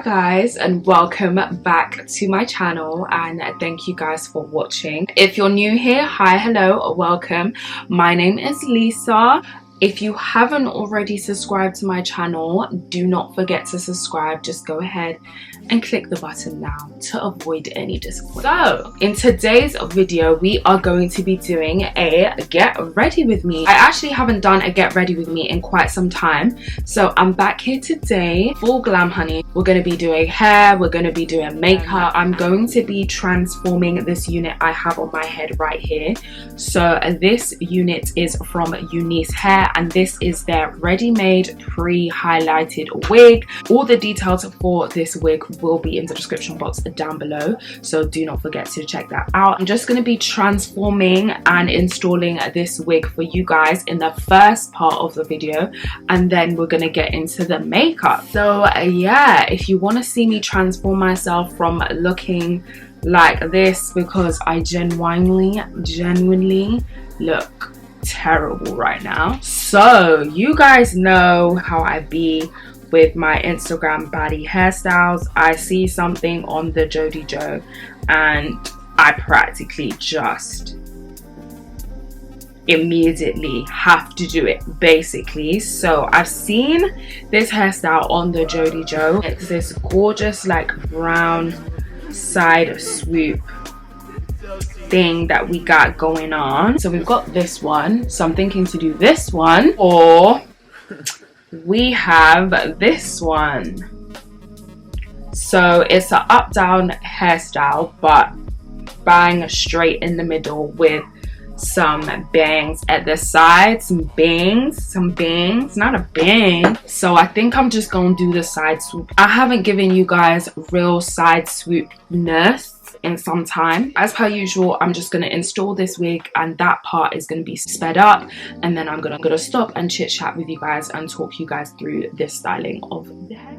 guys, and welcome back to my channel, and thank you guys for watching. If you're new here, hi, hello, welcome. My name is Lisa. If you haven't already subscribed to my channel, do not forget to subscribe. Just go ahead and click the button now to avoid any disappointment. So in today's video, we are going to be doing a get ready with me. I actually haven't done a get ready with me in quite some time, so I'm back here today full glam, honey. We're going to be doing hair, we're going to be doing makeup. I'm going to be transforming this unit I have on my head right here. So this unit is from UNice Hair, and this is their ready-made pre-highlighted wig. All the details for this wig will be in the description box down below, so do not forget to check that out. I'm just going to be transforming and installing this wig for you guys in the first part of the video, and then we're going to get into the makeup. So yeah, if you want to see me transform myself from looking like this, because I genuinely look terrible right now. So you guys know how I be with my Instagram baddie hairstyles. I see something on the Jody Joe and I practically just immediately have to do it, basically. So I've seen this hairstyle on the Jody Joe. It's this gorgeous like brown side swoop thing that we got going on. So we've got this one, so I'm thinking to do this one, or we have this one. So it's an up down hairstyle, but bang straight in the middle with some bangs at the side, some bangs, not a bang. So I think I'm just gonna do the side swoop. I haven't given you guys real side swoopness in some time. As per usual, I'm just gonna install this wig, and that part is gonna be sped up, and then I'm gonna stop and chit chat with you guys and talk you guys through this styling of the hair.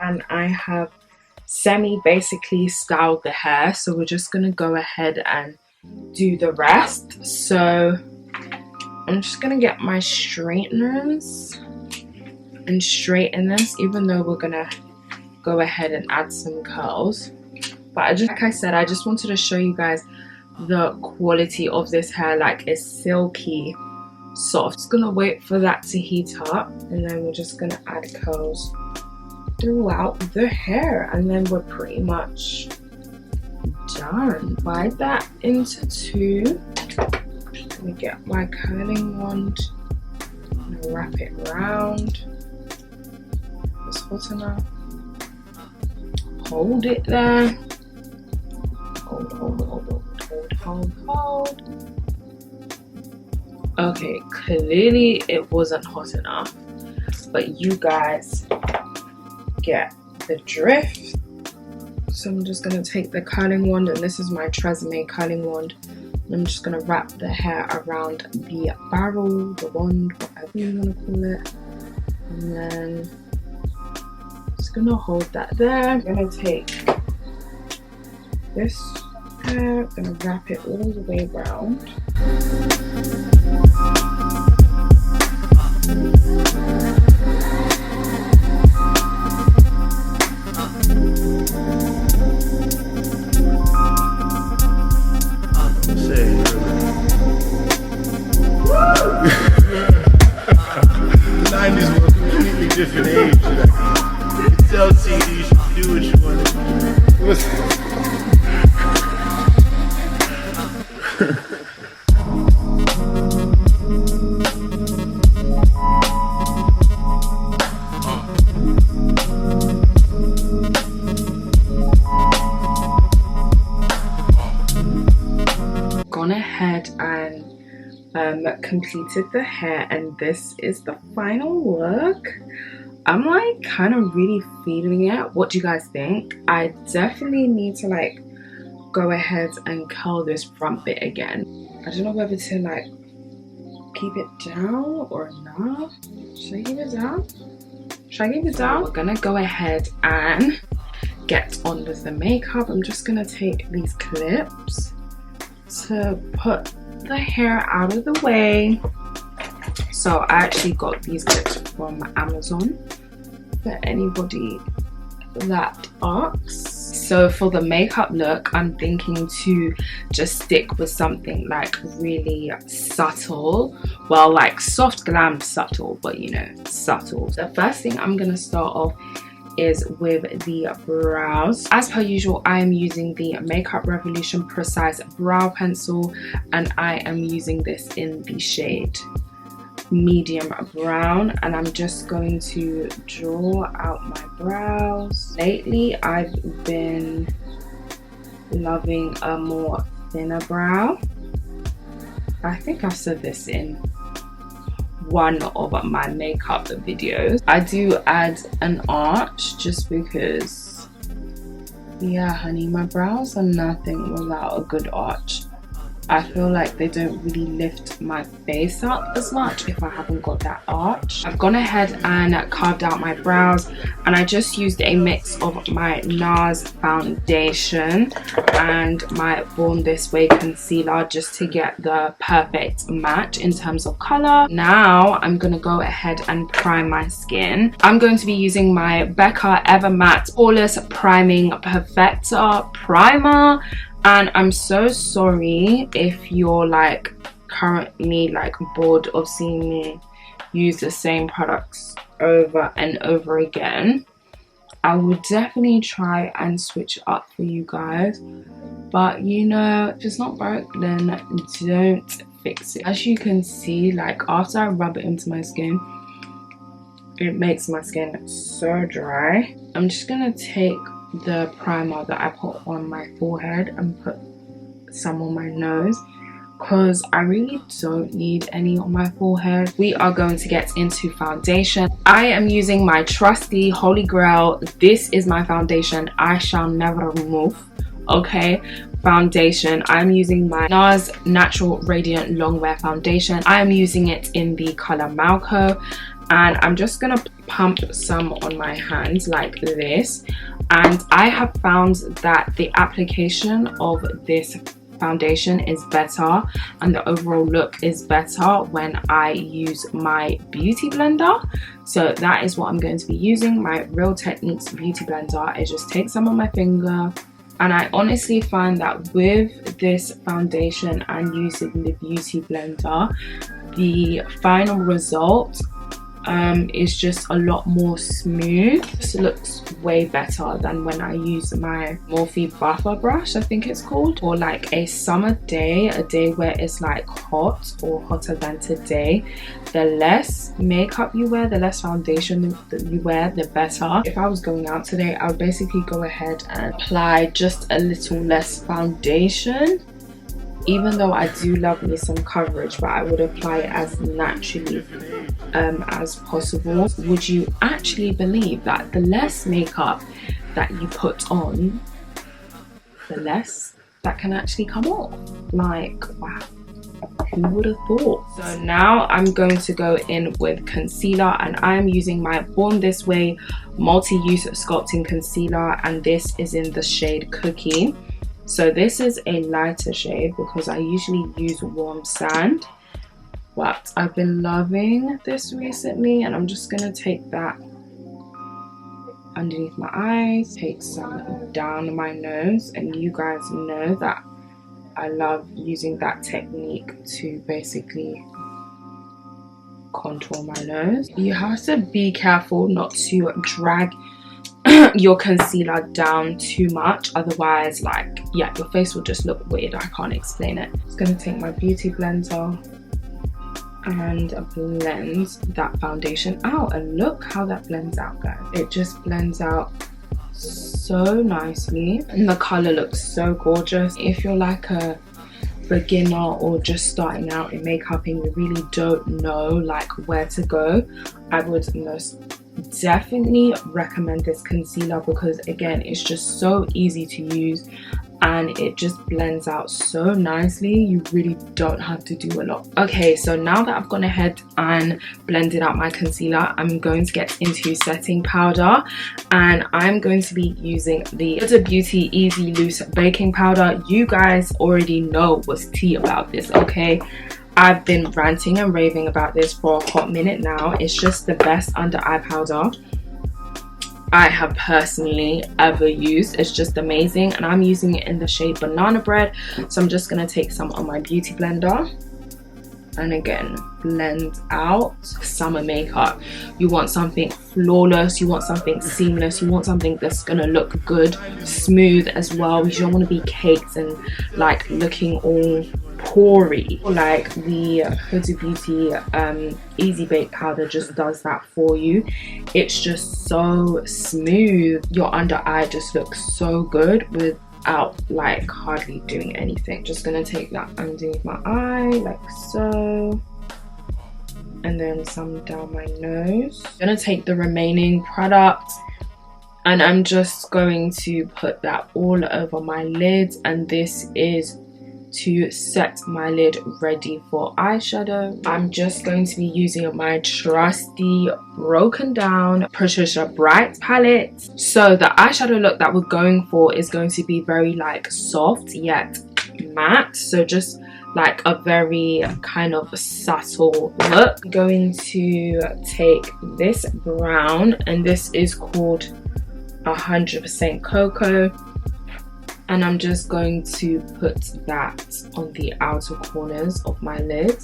And I have basically styled the hair, so we're just gonna go ahead and do the rest. So I'm just gonna get my straighteners and straighten this, even though we're gonna go ahead and add some curls. But like I said, I just wanted to show you guys the quality of this hair. Like, it's silky soft. Just gonna wait for that to heat up, and then we're just gonna add curls throughout the hair, and then we're pretty much done. Divide that into two. Let me get my curling wand and wrap it around. It's hot enough. hold it there. Hold. Okay, clearly it wasn't hot enough, but you guys get the drift. So I'm just gonna take the curling wand, and this is my Tresemme curling wand. I'm just gonna wrap the hair around the barrel, the wand, whatever you wanna call it. And then just gonna hold that there. I'm gonna take this hair, I'm gonna wrap it all the way around. The 90s were a completely different age. You could tell CD you should do what you wanted. Gone ahead and completed the hair, and this is the final look. I'm like kind of really feeling it. What do you guys think? I definitely need to like go ahead and curl this front bit again. I don't know whether to like keep it down or not. Should I keep it down? We're gonna go ahead and get on with the makeup. I'm just gonna take these clips to put the hair out of the way. So I actually got these clips from Amazon for anybody that asks. So for the makeup look, I'm thinking to just stick with something like really subtle, well, like soft glam subtle, but you know, subtle. The first thing I'm gonna start off is with the brows. As per usual, I am using the Makeup Revolution Precise Brow Pencil, and I am using this in the shade medium brown, and I'm just going to draw out my brows. Lately, I've been loving a more thinner brow. I think I've said this in one of my makeup videos. I do add an arch just because, yeah honey, my brows are nothing without a good arch. I feel like they don't really lift my face up as much if I haven't got that arch. I've gone ahead and carved out my brows, and I just used a mix of my Nars foundation and my Born This Way concealer just to get the perfect match in terms of color. Now I'm gonna go ahead and prime my skin. I'm going to be using my Becca Evermatte Poreless Priming Perfector Primer. And I'm so sorry if you're like currently like bored of seeing me use the same products over and over again. I will definitely try and switch up for you guys, but you know, if it's not broke, then don't fix it. As you can see, like after I rub it into my skin, it makes my skin so dry. I'm just gonna take the primer that I put on my forehead and put some on my nose, because I really don't need any on my forehead. We are going to get into foundation. I am using my trusty Holy Grail. This is my foundation I shall never remove. Okay, foundation. I'm using my Nars Natural Radiant Longwear Foundation. I am using it in the color Macao, and I'm just gonna pump some on my hands like this. And I have found that the application of this foundation is better and the overall look is better when I use my beauty blender. So that is what I'm going to be using, my Real Techniques beauty blender. I just take some on my finger, and I honestly find that with this foundation and using the beauty blender, the final result is just a lot more smooth. This looks way better than when I use my Morphe buffer brush, I think it's called, or like a summer day, a day where it's like hot or hotter than today. The less makeup you wear, the less foundation that you wear, the better. If I was going out today, I would basically go ahead and apply just a little less foundation, even though I do love me some coverage, but I would apply it as naturally as possible. Would you actually believe that the less makeup that you put on, the less that can actually come off? Like, wow, who would have thought? So now I'm going to go in with concealer, and I'm using my Born This Way multi-use sculpting concealer, and this is in the shade Cookie. So this is a lighter shade because I usually use Warm Sand, but I've been loving this recently, and I'm just gonna take that underneath my eyes, take some down my nose, and you guys know that I love using that technique to basically contour my nose. You have to be careful not to drag your concealer down too much, otherwise, like, yeah, your face will just look weird. I can't explain it. I'm just gonna take my beauty blender and blend that foundation out, and look how that blends out, guys. It just blends out so nicely, and the color looks so gorgeous. If you're like a beginner or just starting out in makeup and you really don't know like where to go, I would most definitely recommend this concealer, because again, it's just so easy to use and it just blends out so nicely. You really don't have to do a lot. Okay, so now that I've gone ahead and blended out my concealer, I'm going to get into setting powder, and I'm going to be using the Huda Beauty Easy Loose Baking Powder. You guys already know what's tea about this, okay? I've been ranting and raving about this for a hot minute now. It's just the best under eye powder I have personally ever used. It's just amazing, and I'm using it in the shade Banana Bread. So I'm just gonna take some on my beauty blender and again blend out summer makeup. You want something flawless, you want something seamless, you want something that's gonna look good, smooth as well. You don't want to be caked and like looking all pory. Like the Huda Beauty Easy Bake Powder just does that for you. It's just so smooth. Your under eye just looks so good without like hardly doing anything. Just gonna take that underneath my eye like so, and then some down my nose. I'm gonna take the remaining product and I'm just going to put that all over my lid, and this is to set my lid ready for eyeshadow. I'm just going to be using my trusty broken down Patricia Bright palette. So the eyeshadow look that we're going for is going to be very like soft yet matte, so just like a very kind of subtle look. I'm going to take this brown, and this is called 100% Cocoa, and I'm just going to put that on the outer corners of my lid,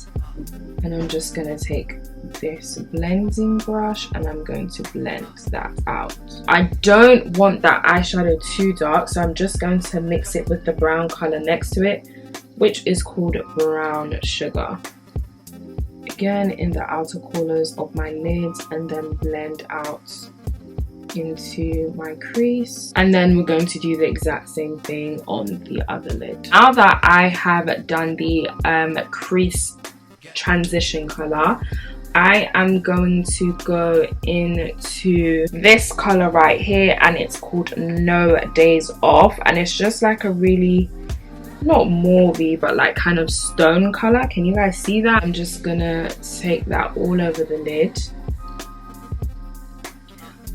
and I'm just going to take this blending brush and I'm going to blend that out. I don't want that eyeshadow too dark, so I'm just going to mix it with the brown color next to it, which is called Brown Sugar. Again in the outer corners of my lid, and then blend out into my crease, and then we're going to do the exact same thing on the other lid. Now that I have done the crease transition color, I am going to go into this color right here, and it's called No Days Off, and it's just like a really not mauvey but like kind of stone color. Can you guys see that? I'm just gonna take that all over the lid,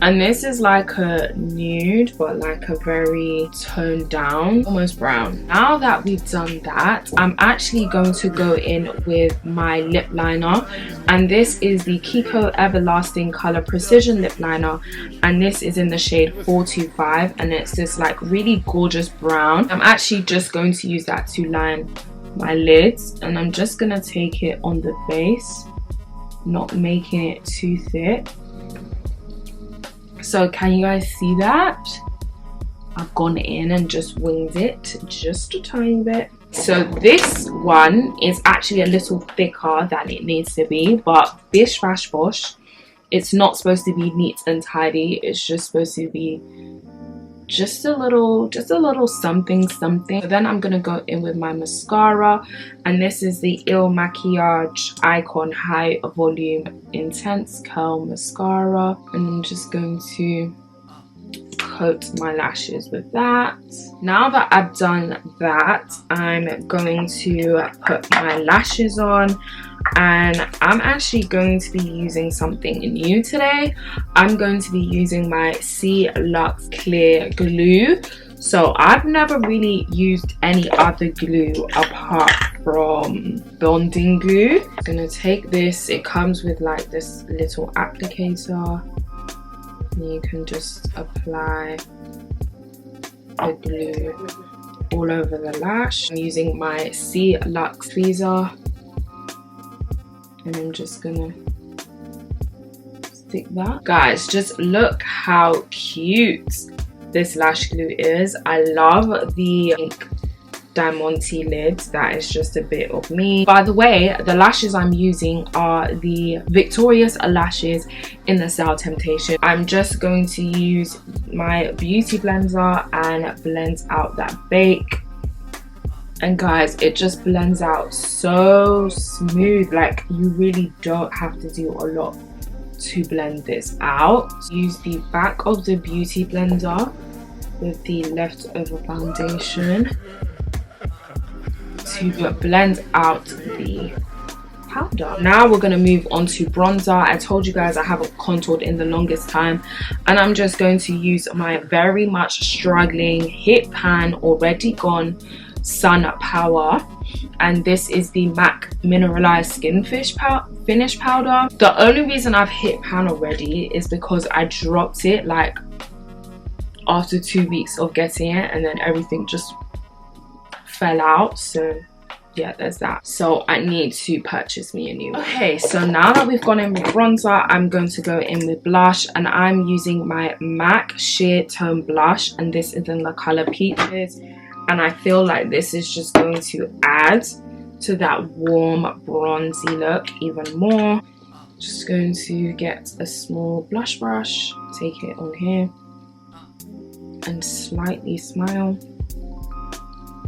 and this is like a nude but like a very toned down, almost brown. Now that we've done that, I'm actually going to go in with my lip liner, and this is the Kiko Everlasting Color Precision Lip Liner, and this is in the shade 425, and it's this like really gorgeous brown. I'm actually just going to use that to line my lids, and I'm just gonna take it on the base not making it too thick. So can you guys see that? I've gone in and just winged it just a tiny bit. So this one is actually a little thicker than it needs to be, but bish bash bosh, it's not supposed to be neat and tidy. It's just supposed to be just a little something something. So then I'm gonna go in with my mascara, and this is the Il Makiage Icon High Volume Intense Curl Mascara, and I'm just going to coat my lashes with that. Now that I've done that, I'm going to put my lashes on, and I'm actually going to be using something new today. I'm going to be using my Ceeluxe Clear Glue. So I've never really used any other glue apart from bonding glue. I'm gonna take this, it comes with like this little applicator. You can just apply the glue all over the lash. I'm using my Ceeluxe tweezer, and I'm just gonna stick that. Guys, just look how cute this lash glue is. I love the pink diamante lids. That is just a bit of me. By the way, the lashes I'm using are the Victorious lashes in the Style Temptation. I'm just going to use my beauty blender and blend out that bake. And guys, it just blends out so smooth. Like, you really don't have to do a lot to blend this out. Use the back of the beauty blender with the leftover foundation to blend out the powder. Now we're going to move on to bronzer. I told you guys I haven't contoured in the longest time, and I'm just going to use my very much struggling Hit Pan Already Gone Sun Power, and this is the MAC Mineralized Skin Finish Powder. The only reason I've hit pan already is because I dropped it like after 2 weeks of getting it, and then everything just fell out. So yeah, there's that. So I need to purchase me a new one. Okay, so now that we've gone in with bronzer, I'm going to go in with blush, and I'm using my MAC Sheertone blush, and this is in the color Peaches. And I feel like this is just going to add to that warm bronzy look even more. Just going to get a small blush brush, take it on here, and slightly smile.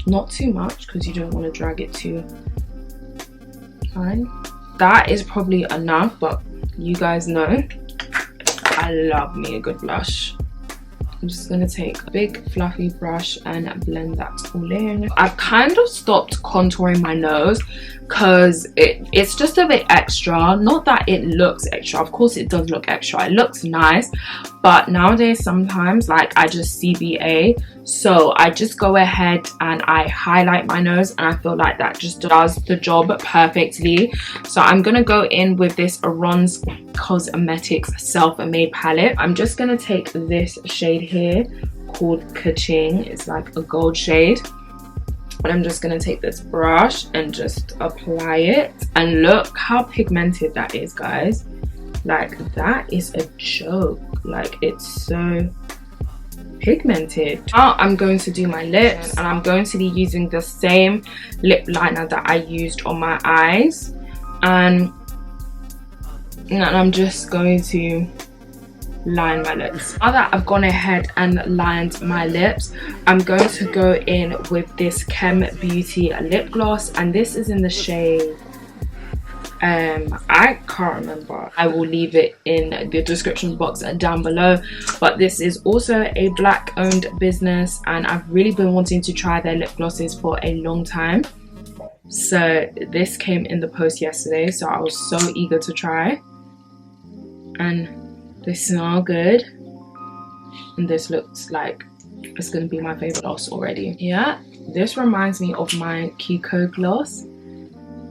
Not too much because you don't want to drag it too fine. That is probably enough, but you guys know I love me a good blush. I'm just going to take a big fluffy brush and blend that all in. I've kind of stopped contouring my nose because it's just a bit extra. Not that it looks extra, of course it does look extra, it looks nice, but nowadays sometimes like I just CBA, so I just go ahead and I highlight my nose, and I feel like that just does the job perfectly. So I'm gonna go in with this Ron's Cosmetics Self-Made palette. I'm just gonna take this shade here called Kaching. It's like a gold shade, and I'm just gonna take this brush and just apply it, and look how pigmented that is, guys. Like, that is a joke. Like, it's so pigmented. Now I'm going to do my lips, and I'm going to be using the same lip liner that I used on my eyes, and I'm just going to line my lips. Now that I've gone ahead and lined my lips, I'm going to go in with this KemBeauty lip gloss, and this is in the shade I can't remember. I will leave it in the description box down below, but this is also a black owned business, and I've really been wanting to try their lip glosses for a long time. So this came in the post yesterday, so I was so eager to try, and they smell good, and this looks like it's gonna be my favorite gloss already. Yeah, this reminds me of my Kiko gloss,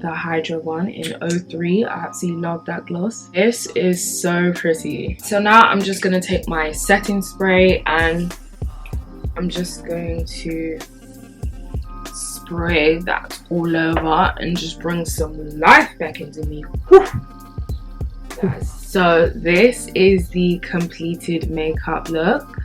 the Hydra one in 03. I absolutely love that gloss. This is so pretty. So now I'm just gonna take my setting spray, and I'm just going to spray that all over and just bring some life back into me. Whew. So this is the completed makeup look.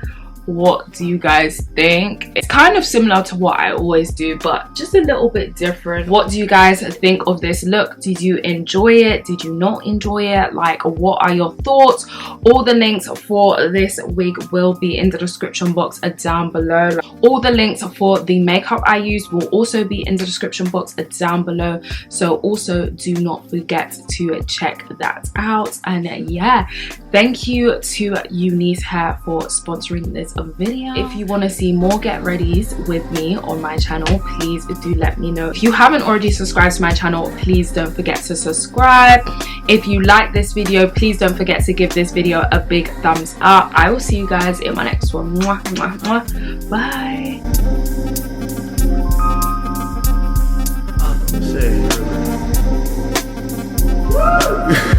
What do you guys think? It's kind of similar to what I always do, but just a little bit different. What do you guys think of this look? Did you enjoy it? Did you not enjoy it? Like, what are your thoughts? All the links for this wig will be in the description box down below. All the links for the makeup I used will also be in the description box down below, so also do not forget to check that out. And yeah, thank you to UNice Hair for sponsoring this video. If you want to see more get readies with me on my channel, please do let me know. If you haven't already subscribed to my channel, please don't forget to subscribe. If you like this video, please don't forget to give this video a big thumbs up. I will see you guys in my next one. Mwah, mwah, mwah. Bye. Say,